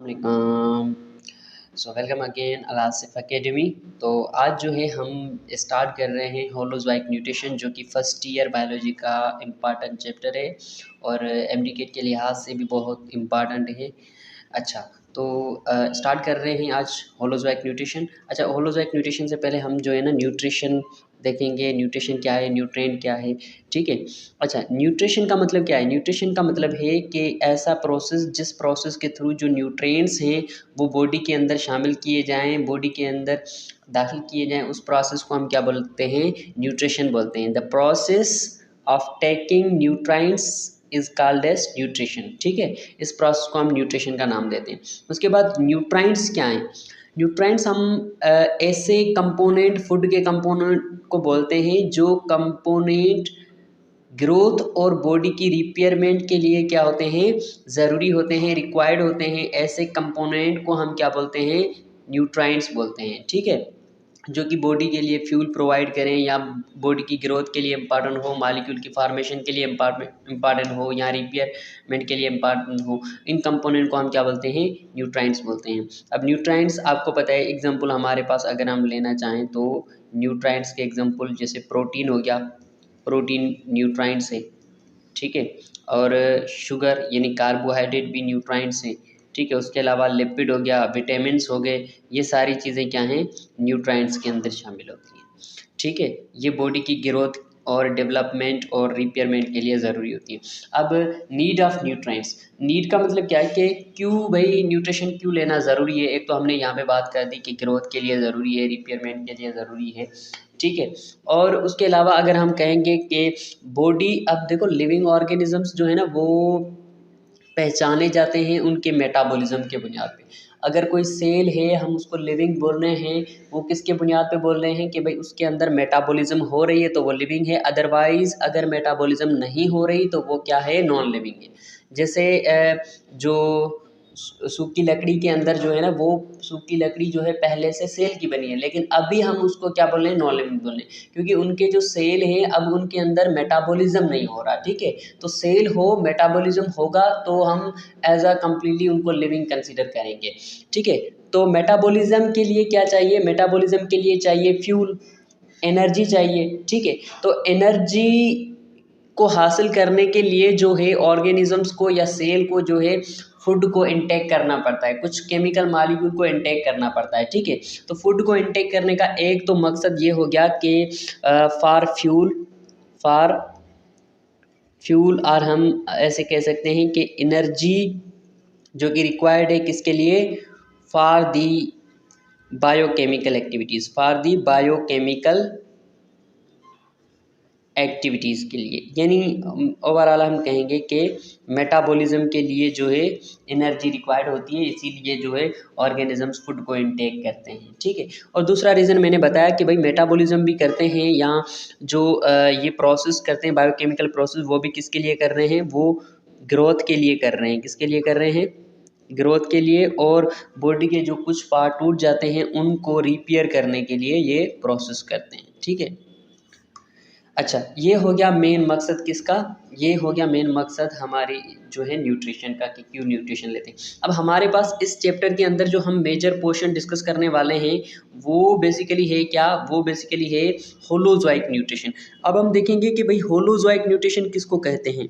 वालेकुम। So welcome again अल Asif academy. तो आज जो है हम स्टार्ट कर रहे हैं होलोज़ोइक न्यूट्रिशन, जो कि फर्स्ट ईयर बायोलॉजी का इम्पॉर्टेंट चैप्टर है और एमडीकेट के लिहाज से भी बहुत इम्पॉर्टेंट है। अच्छा, तो स्टार्ट कर रहे हैं आज होलोज़ोइक न्यूट्रिशन। अच्छा, होलोज़ोइक न्यूट्रिशन से पहले हम जो है ना न्यूट्रिशन देखेंगे, न्यूट्रिशन क्या है, न्यूट्रिएंट क्या है, ठीक है। अच्छा, न्यूट्रिशन का मतलब क्या है? न्यूट्रिशन का मतलब है कि ऐसा प्रोसेस जिस प्रोसेस के थ्रू जो न्यूट्रिएंट्स हैं वो बॉडी के अंदर शामिल किए जाएँ, बॉडी के अंदर दाखिल किए जाएँ, उस प्रोसेस को हम क्या बोलते हैं? न्यूट्रिशन बोलते हैं। The process of taking nutrients is called as nutrition, ठीक है। इस प्रोसेस को हम न्यूट्रिशन का नाम देते हैं। उसके बाद न्यूट्राइंट्स क्या हैं? न्यूट्राइंट्स हम ऐसे कंपोनेंट, फूड के कंपोनेंट को बोलते हैं जो कंपोनेंट ग्रोथ और बॉडी की रिपेयरमेंट के लिए क्या होते हैं? ज़रूरी होते हैं, रिक्वायर्ड होते हैं। ऐसे कंपोनेंट को हम क्या बोलते हैं? न्यूट्राइंट्स बोलते हैं, ठीक है। जो कि बॉडी के लिए फ्यूल प्रोवाइड करें या बॉडी की ग्रोथ के लिए इम्पॉर्टेंट हो, मॉलिक्यूल की फॉर्मेशन के लिए इम्पॉर्टेंट हो या रिपेयरमेंट के लिए इम्पॉर्टेंट हो, इन कंपोनेंट को हम क्या बोलते हैं? न्यूट्राइंट्स बोलते हैं। अब न्यूट्राइंट्स आपको पता है, एग्जांपल हमारे पास अगर हम लेना चाहें तो न्यूट्राइंट्स के एग्जांपल जैसे प्रोटीन हो गया, प्रोटीन न्यूट्राइंट्स है, ठीक है। और शुगर यानी कार्बोहाइड्रेट भी न्यूट्राइंट्स हैं, ठीक है। उसके अलावा लिपिड हो गया, विटामिन्स हो गए, ये सारी चीज़ें क्या हैं? न्यूट्राइंट्स के अंदर शामिल होती हैं, ठीक है। ये बॉडी की ग्रोथ और डेवलपमेंट और रिपेयरमेंट के लिए ज़रूरी होती है। अब नीड ऑफ न्यूट्राइंट्स, नीड का मतलब क्या है कि क्यों भाई न्यूट्रिशन क्यों लेना ज़रूरी है? एक तो हमने यहाँ पे बात कर दी कि ग्रोथ के लिए ज़रूरी है, रिपेयरमेंट के लिए ज़रूरी है, ठीक है। और उसके अलावा अगर हम कहेंगे कि बॉडी, अब देखो लिविंग ऑर्गेनिजम्स जो है ना वो पहचाने जाते हैं उनके मेटाबॉलिज्म के बुनियाद पे। अगर कोई सेल है हम उसको लिविंग बोल रहे हैं, वो किसके बुनियाद पे बोल रहे हैं? कि भाई उसके अंदर मेटाबॉलिज्म हो रही है तो वो लिविंग है, अदरवाइज़ अगर मेटाबॉलिज्म नहीं हो रही तो वो क्या है? नॉन लिविंग है। जैसे जो सूखी लकड़ी के अंदर जो है ना, वो सूखी लकड़ी जो है पहले से सेल की बनी है, लेकिन अभी हम उसको क्या बोल रहे हैं? नॉन लिविंग बोल रहे हैं, क्योंकि उनके जो सेल हैं अब उनके अंदर मेटाबॉलिज्म नहीं हो रहा, ठीक है। तो सेल हो, मेटाबॉलिज्म होगा तो हम एज अ कम्प्लीटली उनको लिविंग कंसीडर करेंगे, ठीक है। तो मेटाबॉलिज्म के लिए क्या चाहिए? मेटाबॉलिज्म के लिए चाहिए फ्यूल, एनर्जी चाहिए, ठीक है। तो एनर्जी को हासिल करने के लिए जो है ऑर्गेनिजम्स को या सेल को जो है फूड को इनटेक करना पड़ता है, कुछ केमिकल मॉलिक्यूल को इनटेक करना पड़ता है, ठीक है। तो फूड को इनटेक करने का एक तो मकसद ये हो गया कि फॉर फ्यूल, और हम ऐसे कह सकते हैं कि एनर्जी जो कि रिक्वायर्ड है किसके लिए? For the biochemical activities, for the biochemical activities के लिए। यानी ओवरऑल हम कहेंगे कि मेटाबॉलिज्म के लिए जो है एनर्जी रिक्वायर्ड होती है, इसीलिए जो है ऑर्गेनिजम्स फूड को इनटेक करते हैं, ठीक है। और दूसरा रीज़न मैंने बताया कि भाई मेटाबॉलिज्म भी करते हैं या जो ये प्रोसेस करते हैं बायोकेमिकल प्रोसेस, वो भी किसके लिए कर रहे हैं? वो ग्रोथ के लिए कर रहे हैं। किसके लिए कर रहे हैं? ग्रोथ के लिए। और बॉडी के जो कुछ पार्ट टूट जाते हैं उनको रिपेयर करने के लिए ये प्रोसेस करते हैं, ठीक है। अच्छा, ये हो गया मेन मकसद किसका? ये हो गया मेन मकसद हमारी जो है न्यूट्रिशन का, कि क्यों न्यूट्रिशन लेते हैं। अब हमारे पास इस चैप्टर के अंदर जो हम मेजर पोर्शन डिस्कस करने वाले हैं वो बेसिकली है क्या? वो बेसिकली है होलोज़ोइक न्यूट्रिशन। अब हम देखेंगे कि भाई होलोज़ोइक न्यूट्रिशन किसको कहते हैं?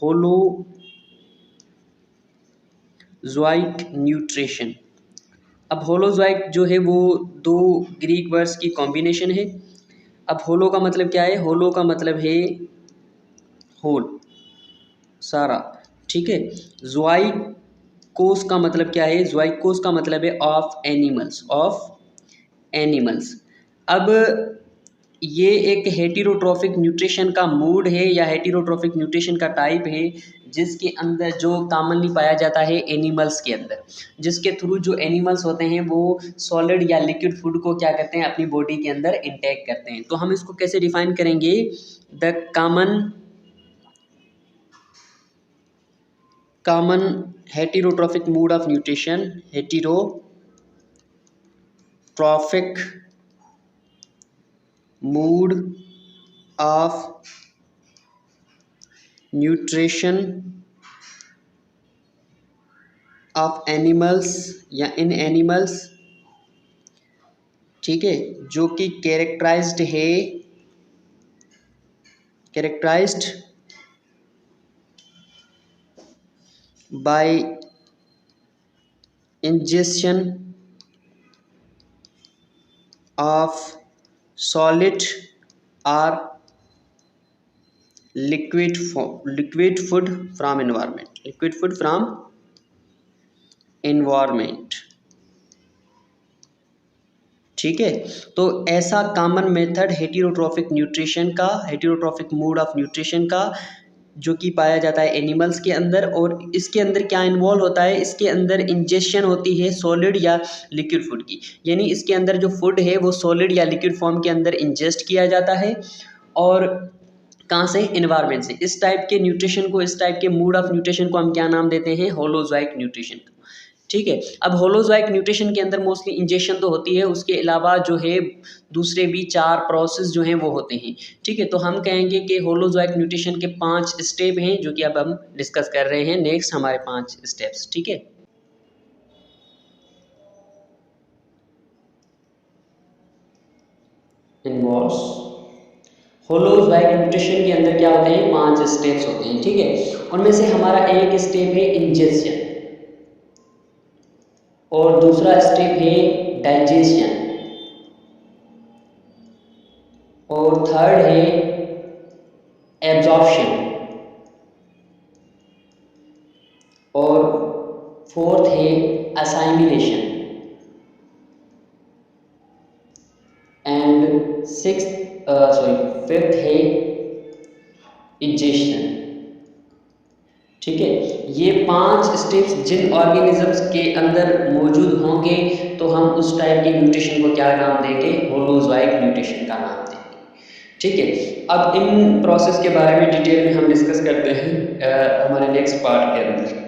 होलोज़ोइक न्यूट्रिशन। अब होलोज़ोइक जो है वो दो ग्रीक वर्ड्स की कॉम्बिनेशन है। अब होलो का मतलब क्या है? होलो का मतलब है होल, सारा, ठीक है। ज़ोइकोस का मतलब क्या है? ज़ोइकोस का मतलब है ऑफ एनिमल्स, ऑफ एनिमल्स। अब ये एक हेटेरोट्रॉफिक न्यूट्रिशन का मूड है या हेटेरोट्रॉफिक न्यूट्रिशन का टाइप है, जिसके अंदर जो कॉमनली पाया जाता है एनिमल्स के अंदर, जिसके थ्रू जो एनिमल्स होते हैं वो सॉलिड या लिक्विड फूड को क्या करते हैं? अपनी बॉडी के अंदर इंटेक करते हैं। तो हम इसको कैसे डिफाइन करेंगे? The common heterotrophic mode of nutrition, heterotrophic mode of nutrition of animals या इन एनिमल्स, ठीक है, जो कि characterized by ingestion of solid or liquid food from environment, ठीक है। तो ऐसा common method heterotrophic mode of nutrition का जो कि पाया जाता है एनिमल्स के अंदर। और इसके अंदर क्या इन्वॉल्व होता है, इसके अंदर इंजेक्शन होती है सॉलिड या लिक्विड फूड की, यानी इसके अंदर जो फूड है वो सॉलिड या लिक्विड फॉर्म के अंदर इंजेस्ट किया जाता है। और कहाँ से, एनवायरनमेंट से। इस टाइप के न्यूट्रिशन को, इस टाइप के मोड ऑफ न्यूट्रिशन को हम क्या नाम देते हैं, होलोजोइक न्यूट्रिशन, ठीक है। अब होलोजोइक न्यूट्रिशन के अंदर मोस्टली इंजेक्शन तो होती है, उसके अलावा जो है दूसरे भी 4 प्रोसेस जो हैं वो होते हैं, ठीक है। तो हम कहेंगे कि होलोजोइक न्यूट्रिशन के 5 स्टेप हैं जो कि अब हम डिस्कस कर रहे हैं, नेक्स्ट हमारे 5 स्टेप्स, ठीक है। इन्वॉल्व्स होलोजोइक न्यूट्रिशन के अंदर क्या होते हैं, 5 स्टेप्स होते हैं, ठीक है। उनमें से हमारा एक स्टेप है इंजेक्शन, और दूसरा स्टेप है डाइजेशन, और थर्ड है एब्जॉर्प्शन, और फोर्थ है असाइमिलेशन, एंड फिफ्थ है इंजेक्शन, ठीक है। ये 5 स्टेप्स जिन ऑर्गेनिजम्स के अंदर मौजूद होंगे तो हम उस टाइप के न्यूट्रिशन को क्या नाम देंगे, होलोजोइक न्यूट्रिशन का नाम देंगे, ठीक है। अब इन प्रोसेस के बारे में डिटेल में हम डिस्कस करते हैं हमारे नेक्स्ट पार्ट के अंदर।